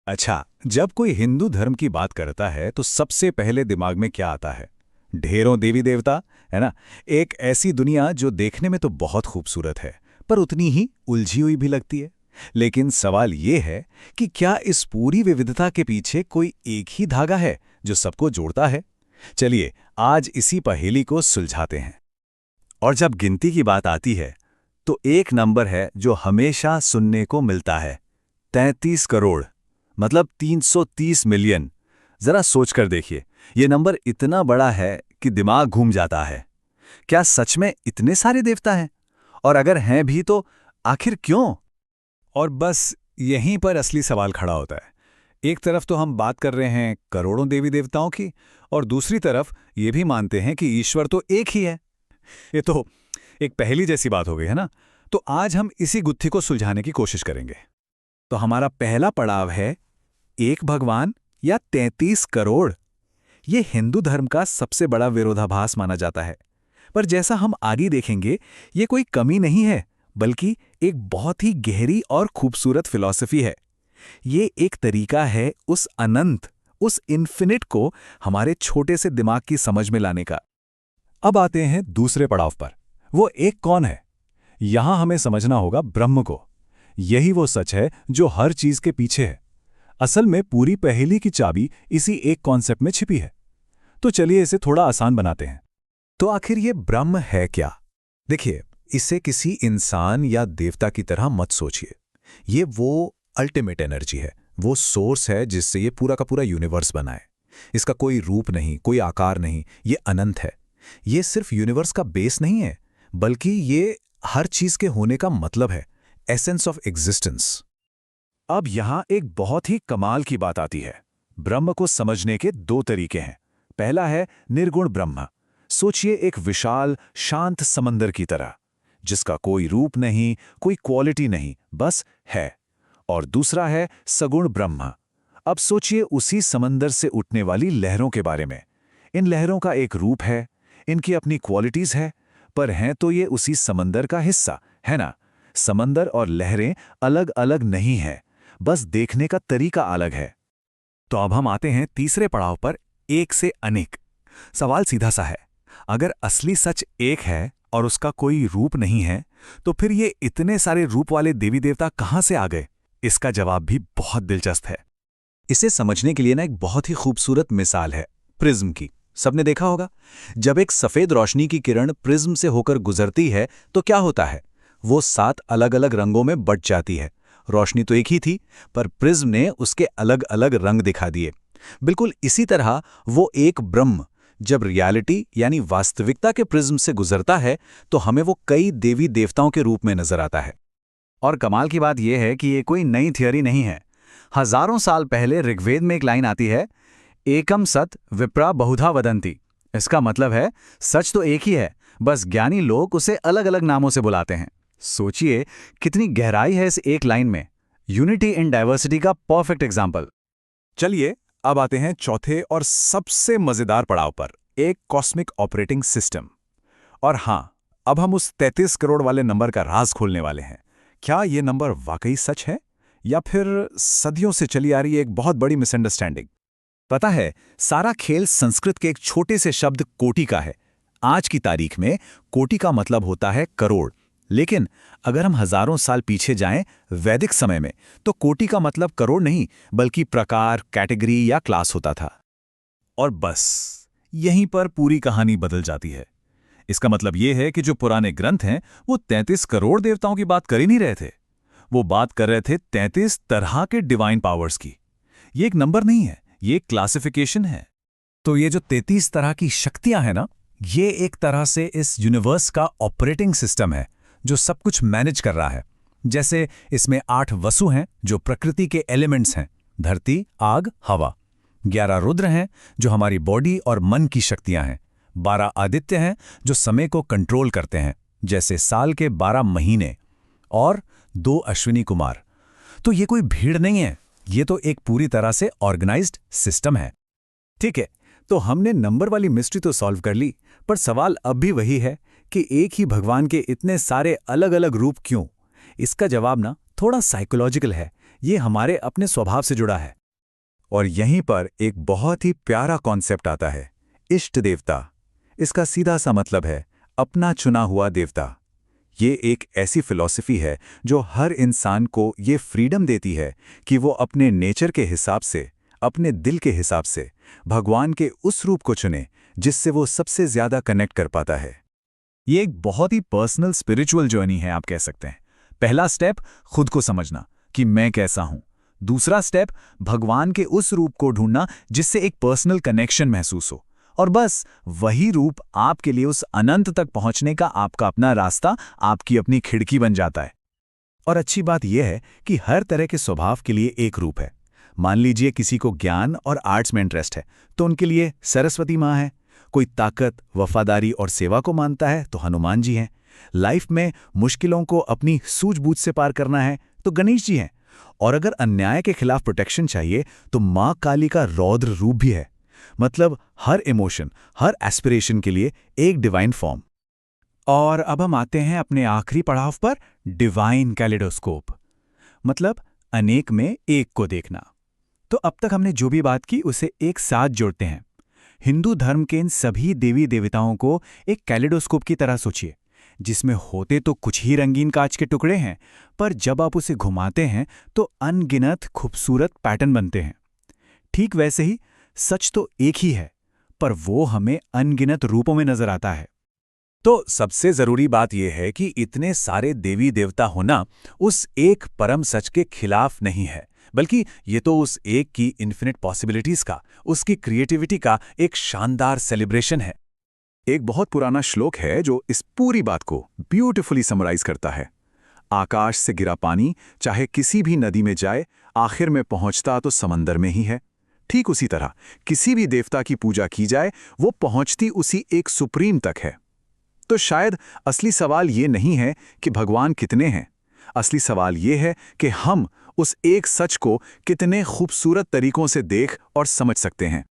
अच्छा, जब कोई हिंदू धर्म की बात करता है तो सबसे पहले दिमाग में क्या आता है? ढेरों देवी देवता, है ना? एक ऐसी दुनिया जो देखने में तो बहुत खूबसूरत है, पर उतनी ही उलझी हुई भी लगती है। लेकिन सवाल ये है कि क्या इस पूरी विविधता के पीछे कोई एक ही धागा है जो सबको जोड़ता है? चलिए, आज इसी पहेली को सुलझाते हैं। और जब गिनती की बात आती है, तो एक नंबर है जो हमेशा सुनने को मिलता है, 33 करोड़, मतलब 330 मिलियन। जरा सोचकर देखिए, ये नंबर इतना बड़ा है कि दिमाग घूम जाता है। क्या सच में इतने सारे देवता हैं? और अगर हैं भी तो आखिर क्यों? और बस यहीं पर असली सवाल खड़ा होता है। एक तरफ तो हम बात कर रहे हैं करोड़ों देवी देवताओं की, और दूसरी तरफ ये भी मानते हैं कि ईश्वर तो एक ही है। ये तो एक पहेली जैसी बात हो गई है ना? तो आज हम इसी गुत्थी को सुलझाने की कोशिश करेंगे। तो हमारा पहला पड़ाव है एक भगवान या 33 करोड़। ये हिंदू धर्म का सबसे बड़ा विरोधाभास माना जाता है। पर जैसा हम आगे देखेंगे, ये कोई कमी नहीं है, बल्कि एक बहुत ही गहरी और खूबसूरत फिलॉसफी है। ये एक तरीका है उस अनंत, उस इन्फिनिट को हमारे छोटे से दिमाग की समझ में लाने का। अब आते हैं दूसरे पड़ाव पर। वो एक कौन है? यहां हमें समझना होगा ब्रह्म को। यही वो सच है जो हर चीज के पीछे है। असल में पूरी पहेली की चाबी इसी एक कॉन्सेप्ट में छिपी है। तो चलिए इसे थोड़ा आसान बनाते हैं। तो आखिर ये ब्रह्म है क्या? देखिए, इसे किसी इंसान या देवता की तरह मत सोचिए। ये वो अल्टीमेट एनर्जी है, वो सोर्स है जिससे ये पूरा का पूरा यूनिवर्स बना है। इसका कोई रूप नहीं, कोई आकार नहीं, ये अनंत है। ये सिर्फ यूनिवर्स का बेस नहीं है, बल्कि ये हर चीज के होने का मतलब है, एसेंस ऑफ एग्जिस्टेंस। अब यहां एक बहुत ही कमाल की बात आती है। ब्रह्म को समझने के दो तरीके हैं। पहला है निर्गुण ब्रह्म। सोचिए एक विशाल शांत समंदर की तरह, जिसका कोई रूप नहीं, कोई क्वालिटी नहीं, बस है। और दूसरा है सगुण ब्रह्म। अब सोचिए उसी समंदर से उठने वाली लहरों के बारे में। इन लहरों का एक रूप है, इनकी अपनी क्वालिटीज है, पर हैं तो ये उसी समंदर का हिस्सा, है ना? समंदर और लहरें अलग अलग नहीं हैं, बस देखने का तरीका अलग है। तो अब हम आते हैं तीसरे पड़ाव पर, एक से अनेक। सवाल सीधा सा है, अगर असली सच एक है और उसका कोई रूप नहीं है, तो फिर ये इतने सारे रूप वाले देवी देवता कहां से आ गए? इसका जवाब भी बहुत दिलचस्प है। इसे समझने के लिए ना एक बहुत ही खूबसूरत मिसाल है प्रिज्म की। सबने देखा होगा, जब एक सफेद रोशनी की किरण प्रिज्म से होकर गुजरती है तो क्या होता है? वो 7 अलग अलग रंगों में बट जाती है। रोशनी तो एक ही थी, पर प्रिज्म ने उसके अलग अलग रंग दिखा दिए। बिल्कुल इसी तरह वो एक ब्रह्म जब रियलिटी यानी वास्तविकता के प्रिज्म से गुजरता है, तो हमें वो कई देवी देवताओं के रूप में नजर आता है। और कमाल की बात यह है कि ये कोई नई थियोरी नहीं है। हजारों साल पहले ऋग्वेद में एक लाइन आती है, एकम सत विप्रा बहुधा वदंती। इसका मतलब है सच तो एक ही है, बस ज्ञानी लोग उसे अलग अलग नामों से बुलाते हैं। सोचिए कितनी गहराई है इस एक लाइन में। यूनिटी इन डाइवर्सिटी का परफेक्ट एग्जाम्पल। चलिए अब आते हैं चौथे और सबसे मजेदार पड़ाव पर, एक कॉस्मिक ऑपरेटिंग सिस्टम। और हां, अब हम उस 33 करोड़ वाले नंबर का राज खोलने वाले हैं। क्या ये नंबर वाकई सच है, या फिर सदियों से चली आ रही एक बहुत बड़ी मिसअंडरस्टैंडिंग? पता है, सारा खेल संस्कृत के एक छोटे से शब्द कोटि का है। आज की तारीख में कोटि का मतलब होता है करोड़। लेकिन अगर हम हजारों साल पीछे जाएं वैदिक समय में, तो कोटि का मतलब करोड़ नहीं, बल्कि प्रकार, कैटेगरी या क्लास होता था। और बस यहीं पर पूरी कहानी बदल जाती है। इसका मतलब यह है कि जो पुराने ग्रंथ हैं, वो 33 करोड़ देवताओं की बात कर ही नहीं रहे थे। वो बात कर रहे थे 33 तरह के डिवाइन पावर्स की। ये एक नंबर नहीं है, ये एक क्लासिफिकेशन है। तो ये जो 33 तरह की शक्तियां हैं ना, ये एक तरह से इस यूनिवर्स का ऑपरेटिंग सिस्टम है जो सब कुछ मैनेज कर रहा है। जैसे इसमें 8 वसु हैं जो प्रकृति के एलिमेंट्स हैं, धरती, आग, हवा। 11 रुद्र हैं जो हमारी बॉडी और मन की शक्तियां हैं। 12 आदित्य हैं जो समय को कंट्रोल करते हैं, जैसे साल के 12 महीने। और 2 अश्विनी कुमार। तो ये कोई भीड़ नहीं है, ये तो एक पूरी तरह से ऑर्गेनाइज्ड सिस्टम है। ठीक है, तो हमने नंबर वाली मिस्ट्री तो सॉल्व कर ली, पर सवाल अब भी वही है कि एक ही भगवान के इतने सारे अलग अलग रूप क्यों? इसका जवाब ना थोड़ा साइकोलॉजिकल है। ये हमारे अपने स्वभाव से जुड़ा है। और यहीं पर एक बहुत ही प्यारा कॉन्सेप्ट आता है, इष्ट देवता। इसका सीधा सा मतलब है अपना चुना हुआ देवता। ये एक ऐसी फिलॉसफी है जो हर इंसान को ये फ्रीडम देती है कि वो अपने नेचर के हिसाब से, अपने दिल के हिसाब से भगवान के उस रूप को चुने जिससे वो सबसे ज्यादा कनेक्ट कर पाता है। ये एक बहुत ही पर्सनल स्पिरिचुअल जर्नी है, आप कह सकते हैं। पहला स्टेप खुद को समझना कि मैं कैसा हूं। दूसरा स्टेप भगवान के उस रूप को ढूंढना जिससे एक पर्सनल कनेक्शन महसूस हो। और बस वही रूप आपके लिए उस अनंत तक पहुंचने का आपका अपना रास्ता, आपकी अपनी खिड़की बन जाता है। और अच्छी बात यह है कि हर तरह के स्वभाव के लिए एक रूप है। मान लीजिए किसी को ज्ञान और आर्ट्स में इंटरेस्ट है तो उनके लिए सरस्वती माँ है। कोई ताकत, वफादारी और सेवा को मानता है तो हनुमान जी हैं। लाइफ में मुश्किलों को अपनी सूझबूझ से पार करना है तो गणेश जी हैं। और अगर अन्याय के खिलाफ प्रोटेक्शन चाहिए तो माँ काली का रौद्र रूप भी है। मतलब हर इमोशन, हर एस्पिरेशन के लिए एक डिवाइन फॉर्म। और अब हम आते हैं अपने आखिरी पड़ाव पर, डिवाइन कैलेडोस्कोप। मतलब अनेक में एक को देखना। तो अब तक हमने जो भी बात की उसे एक साथ जोड़ते हैं। हिंदू धर्म के इन सभी देवी देवताओं को एक कैलेडोस्कोप की तरह सोचिए, जिसमें होते तो कुछ ही रंगीन कांच के टुकड़े हैं, पर जब आप उसे घुमाते हैं तो अनगिनत खूबसूरत पैटर्न बनते हैं। ठीक वैसे ही सच तो एक ही है, पर वो हमें अनगिनत रूपों में नजर आता है। तो सबसे जरूरी बात यह है कि इतने सारे देवी देवता होना उस एक परम सच के खिलाफ नहीं है, बल्कि ये तो उस एक की इन्फिनिट पॉसिबिलिटीज का, उसकी क्रिएटिविटी का एक शानदार सेलिब्रेशन है। एक बहुत पुराना श्लोक है जो इस पूरी बात को ब्यूटीफुली समराइज करता है। आकाश से गिरा पानी चाहे किसी भी नदी में जाए, आखिर में पहुंचता तो समंदर में ही है। ठीक उसी तरह किसी भी देवता की पूजा की जाए, वो पहुंचती उसी एक सुप्रीम तक है। तो शायद असली सवाल ये नहीं है कि भगवान कितने हैं। असली सवाल ये है कि हम उस एक सच को कितने खूबसूरत तरीकों से देख और समझ सकते हैं।